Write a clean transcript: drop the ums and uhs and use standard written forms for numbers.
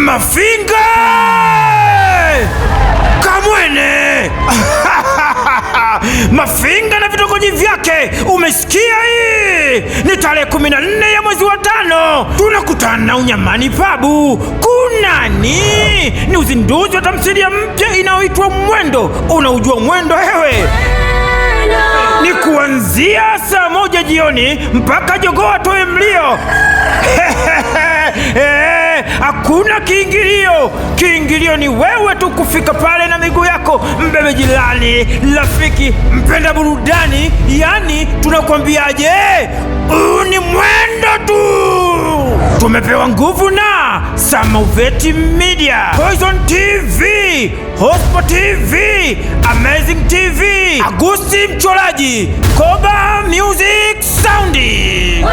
Mafinga Kamwene Mafinga na vitongoji vyake, umesikia? Hii ni tarehe 14 ya mwezi wa 5, tunakutana Unyamani Pabu. Kunani? Ni uzinduzi wa tamthilia mpya inayoitwa Mwendo. Unaujua Mwendo wewe? Ni kuanzia saa 1 jioni mpaka jogoo atoe mlio. Hakuna kiingilio. Kiingilio ni wewe tu kufika pale na miguu yako, mbebe jirani, rafiki, mpenda burudani. Yani tunakwambiaje, ni Mwendo tu. Tumepewa nguvu na Samaveti Media, Poison TV, Hospo TV, Amazing TV, Agusti Mchoraji, Koba Music Soundi.